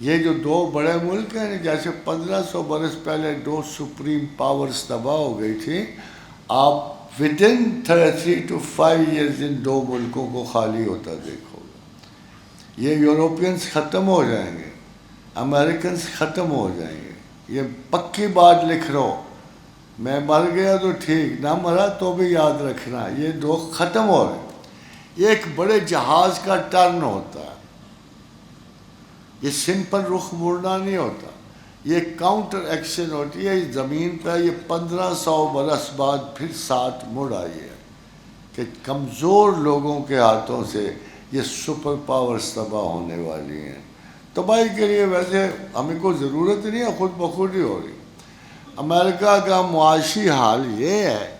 یہ جو دو بڑے ملک ہیں، جیسے 1500 برس پہلے دو سپریم پاورز تباہ ہو گئی تھی، آپ ود ان 3 to 5 years ان دو ملکوں کو خالی ہوتا دیکھو گے۔ یہ یوروپینز ختم ہو جائیں گے، امریکنز ختم ہو جائیں گے، یہ پکی بات لکھ رہا ہو۔ میں مر گیا تو ٹھیک، نہ مرا تو بھی یاد رکھنا، یہ دو ختم ہو رہے ہیں۔ یہ ایک بڑے جہاز کا ٹرن ہوتا ہے، یہ سمپل رخ مڑنا نہیں ہوتا، یہ کاؤنٹر ایکشن ہوتی ہے۔ زمین پہ یہ 1500 برس بعد پھر ساتھ مڑ آئی ہے کہ کمزور لوگوں کے ہاتھوں سے یہ سپر پاورز تباہ ہونے والی ہیں۔ تباہی کے لیے ویسے ہمیں کوئی ضرورت نہیں ہے، خود بخود ہی ہو رہی۔ امریکہ کا معاشی حال یہ ہے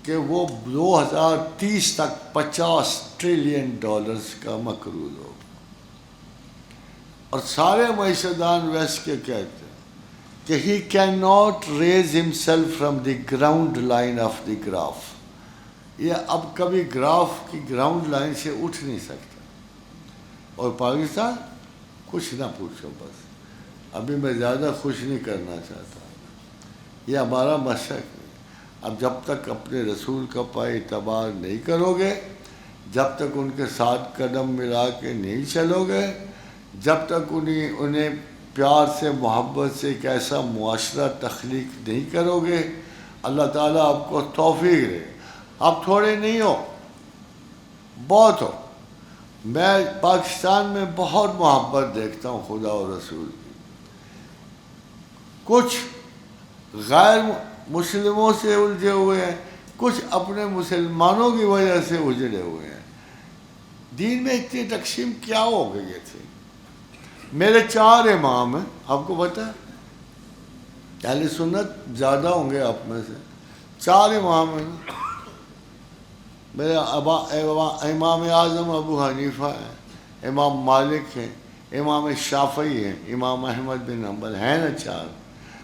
کہ وہ 2030 تک $50 ٹریلین کا مقروض ہوگا، اور سارے معیشتدان ویسٹ کے کہتے ہیں کہ he can not raise himself from the ground line of the graph. یہ اب کبھی گراف کی گراؤنڈ لائن سے اٹھ نہیں سکتا۔ اور پاکستان کچھ نہ پوچھو، بس ابھی میں زیادہ خوش نہیں کرنا چاہتا، یہ ہمارا مشق ہے۔ اب جب تک اپنے رسول کا پائے اعتبار نہیں کرو گے، جب تک ان کے ساتھ قدم ملا کے نہیں چلو گے، جب تک انہیں پیار سے محبت سے ایک ایسا معاشرہ تخلیق نہیں کرو گے، اللہ تعالیٰ آپ کو توفیق دے۔ آپ تھوڑے نہیں ہو، بہت ہو۔ میں پاکستان میں بہت محبت دیکھتا ہوں خدا اور رسول کی۔ کچھ غیر مسلموں سے الجھے ہوئے ہیں، کچھ اپنے مسلمانوں کی وجہ سے اجڑے ہوئے ہیں۔ دین میں اتنی تقسیم کیا ہو گئی تھی؟ میرے 4 امام ہیں، آپ کو پتہ ہے؟ اہل سنت زیادہ ہوں گے آپ میں سے۔ 4 امام ہیں میرے امام اعظم ابو حنیفہ ہیں، امام مالک ہیں، امام شافعی ہیں، امام احمد بن حنبل ہیں نا 4۔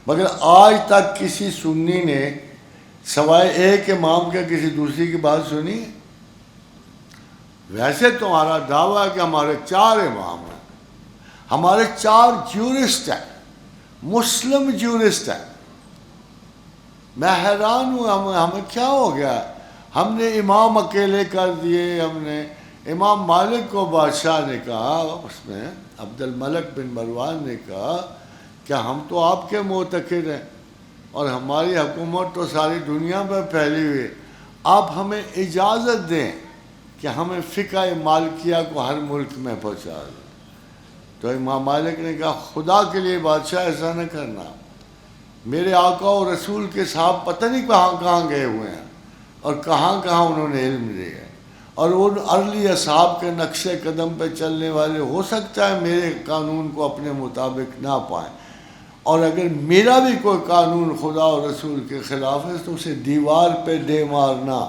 مگر آج تک کسی سنی نے سوائے ایک امام کے کسی دوسری کی بات سنی ہے؟ ویسے تمہارا دعویٰ ہے کہ ہمارے 4 امام ہیں، ہمارے 4 جیورسٹ ہیں، مسلم جیورسٹ ہیں۔ میں حیران ہوں، ہمیں کیا ہو گیا؟ ہم نے امام اکیلے کر دیے۔ ہم نے امام مالک کو بادشاہ نے کہا، اس میں عبد الملک بن مروان نے کہا کہ ہم تو آپ کے معتقد ہیں اور ہماری حکومت تو ساری دنیا میں پھیلی ہوئی، آپ ہمیں اجازت دیں کہ ہمیں فقہ مالکیہ کو ہر ملک میں پہنچا دیں۔ تو امام مالک نے کہا خدا کے لیے بادشاہ ایسا نہ کرنا، میرے آقا و رسول کے صاحب پتہ نہیں کہاں کہاں گئے ہوئے ہیں اور کہاں کہاں انہوں نے علم لیا ہے، اور ان ارلی اصحاب کے نقش قدم پہ چلنے والے ہو سکتا ہے میرے قانون کو اپنے مطابق نہ پائیں، اور اگر میرا بھی کوئی قانون خدا و رسول کے خلاف ہے تو اسے دیوار پہ دے مارنا،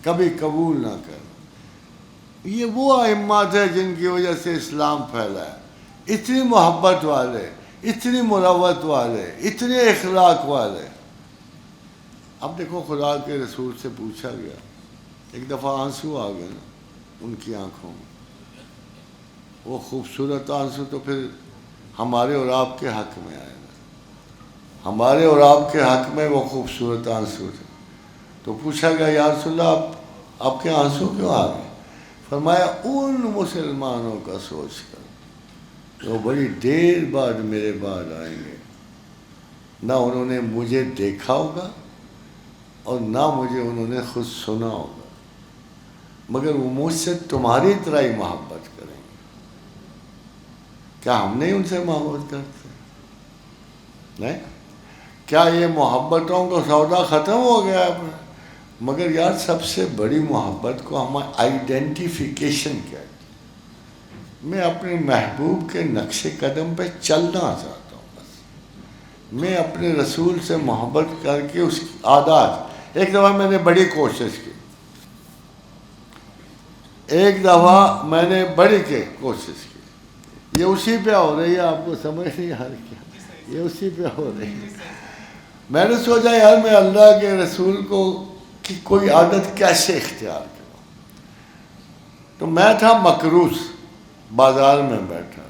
کبھی قبول نہ کرنا۔ یہ وہ ائمہ تھے جن کی وجہ سے اسلام پھیلا ہے، اتنی محبت والے، اتنی مروت والے، اتنے اخلاق والے۔ اب دیکھو خدا کے رسول سے پوچھا گیا، ایک دفعہ آنسو آ گئے نا ان کی آنکھوں میں، وہ خوبصورت آنسو تو پھر ہمارے اور آپ کے حق میں آئے نا، ہمارے اور آپ کے حق میں وہ خوبصورت آنسو تھے۔ تو پوچھا گیا یا رسول اللہ آپ کے آنسو کیوں آ گئے؟ فرمایا ان مسلمانوں کا سوچ کر وہ بڑی دیر بعد میرے بعد آئیں گے، نہ انہوں نے مجھے دیکھا ہوگا اور نہ مجھے انہوں نے خود سنا ہوگا، مگر وہ مجھ سے تمہاری طرح ہی محبت کریں گے۔ کیا ہم نہیں ان سے محبت کرتے؟ نہیں؟ کیا یہ محبتوں کا سودا ختم ہو گیا ہے؟ مگر یار سب سے بڑی محبت کو ہم آئیڈینٹیفیکیشن کہتے ہیں۔ میں اپنے محبوب کے نقش قدم پہ چلنا چاہتا ہوں، بس میں اپنے رسول سے محبت کر کے اس کی عادات۔ ایک دفعہ میں نے بڑی کوشش کی، کوشش کی، یہ اسی پہ ہو رہی ہے، آپ کو سمجھ نہیں آ رہی کیا؟ یہ اسی پہ ہو رہی ہے۔ میں نے سوچا یار میں اللہ کے رسول کو کی کوئی عادت کیسے اختیار کروں؟ تو میں تھا مقروض، بازار میں بیٹھا،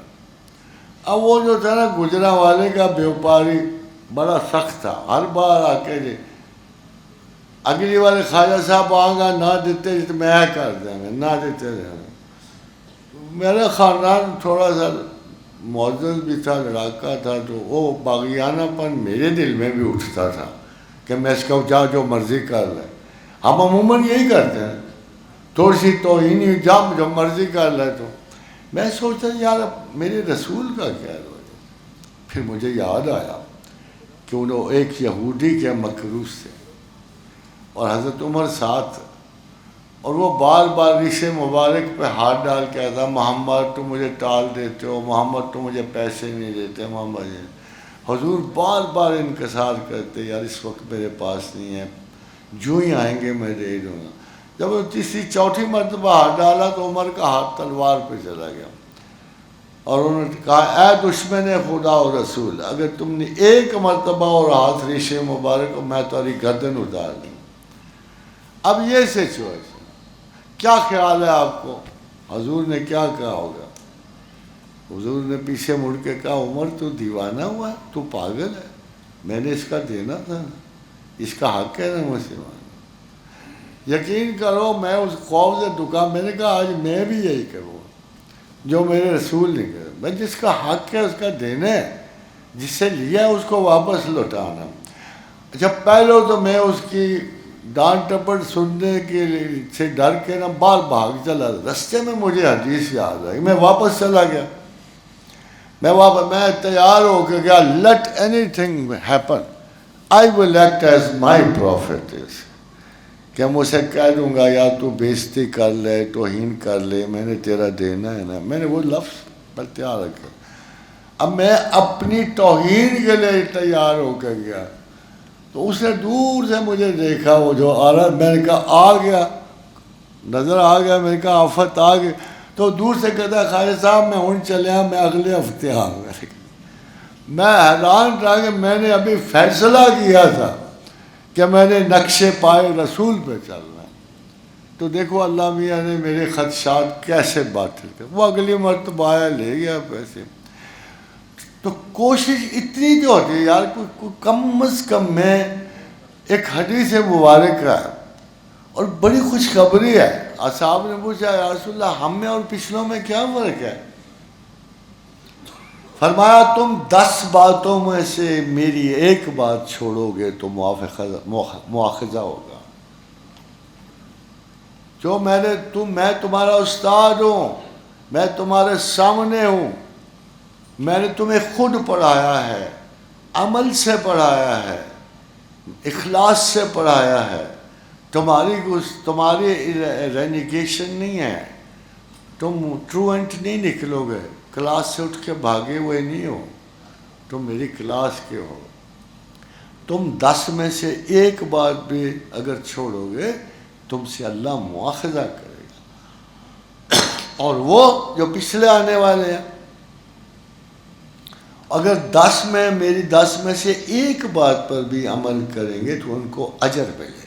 اب وہ جو تھا نا گجرا والے کا بیوپاری بڑا سخت تھا، ہر بار آ کے جی اگلی والے خواجہ صاحب آؤں گا نہ دیتے تو میں کر دیں گے، نہ دیتے رہیں گے۔ میرا خاندان تھوڑا سا معزز بھی تھا، لڑاکا تھا، تو وہ باغیانہ پن میرے دل میں بھی اٹھتا تھا کہ میں اس کو جا جو مرضی کر لے۔ ہم عموماً یہی کرتے ہیں، تھوڑی سی توہین ہی جب جو مرضی کر لے۔ تو میں سوچتا یار میرے رسول کا کیا ہے۔ پھر مجھے یاد آیا کہ انہوں ایک یہودی کے مکروس سے اور حضرت عمر ساتھ، اور وہ بار بار ریشے مبارک پہ ہاتھ ڈال کے کہتا محمد تم مجھے ٹال دیتے ہو، محمد تم مجھے پیسے نہیں دیتے، محمد حضور بار بار انکسار کرتے یار اس وقت میرے پاس نہیں ہے، جو ہی آئیں گے میں دے دوں گا۔ جب وہ تیسری چوتھی مرتبہ ہاتھ ڈالا تو عمر کا ہاتھ تلوار پہ چلا گیا، اور انہوں نے کہا اے دشمن خدا و رسول، اگر تم نے ایک مرتبہ اور ہاتھ ریشے مبارک کو میں تمہاری گردن اتار دوں۔ اب یہ سچویشن کیا خیال ہے آپ کو؟ حضور نے کیا کہا ہوگا؟ حضور نے پیچھے مڑ کے کہا عمر تو دیوانہ ہوا ہے، تو پاگل ہے، میں نے اس کا دینا تھا، اس کا حق ہے نا مسلمان۔ یقین کرو میں اس خوف سے دکا، میں نے کہا آج میں بھی یہی کروں جو میرے رسول نے کہا، میں جس کا حق ہے اس کا دینا ہے، جس سے لیا ہے اس کو واپس لوٹانا۔ اچھا پہلے تو میں اس کی ڈانٹ ٹپٹ سننے کے سے ڈر کے نا بال بھاگ چلا، رستے میں مجھے حدیث یاد آئی، میں واپس چلا گیا، میں تیار ہو کے گیا، let anything happen I will act as my prophet is, کہ میں اسے کہہ دوں گا یا تو بےزتی کر لے، توہین کر لے، میں نے تیرا دینا ہے نا۔ میں نے وہ لفظ پر تیار رکھا، اب میں اپنی توہین کے لیے تیار ہو کے گیا، تو اس نے دور سے مجھے دیکھا، وہ جو آ رہا، میں نے کہا آ گیا، نظر آ گیا، میں نے کہا آفت آ گئی، تو دور سے کہتا خواجہ صاحب میں ہوں چلیا، میں اگلے ہفتے آؤں گا۔ میں حیران تھا کہ میں نے ابھی فیصلہ کیا تھا کہ میں نے نقش پائے رسول پہ چلنا ہے، تو دیکھو اللہ میاں نے میرے خدشات کیسے باطل کر، وہ اگلی مرتبہ آیا لے گیا پیسے۔ تو کوشش اتنی جو ہوتی ہے یار، کوئی کم از کم میں ایک حدیث مبارک ہے اور بڑی خوشخبری ہے۔ اصحاب نے پوچھا یا رسول اللہ ہم میں اور پچھلوں میں کیا فرق ہے؟ فرمایا تم 10 باتوں میں سے میری ایک بات چھوڑو گے تو مواخذہ ہوگا۔ جو میں تمہارا استاد ہوں، میں تمہارے سامنے ہوں، میں نے تمہیں خود پڑھایا ہے، عمل سے پڑھایا ہے، اخلاص سے پڑھایا ہے، تمہاری رینیگیشن نہیں ہے، تم ٹروئنٹ نہیں نکلو گے، کلاس سے اٹھ کے بھاگے ہوئے نہیں ہو، تم میری کلاس کے ہو۔ تم 10 میں سے ایک بات بھی اگر چھوڑو گے تم سے اللہ مواخذہ کرے گا، اور وہ جو پچھلے آنے والے ہیں اگر میری 10 میں سے ایک بات پر بھی عمل کریں گے تو ان کو اجر ملے گا۔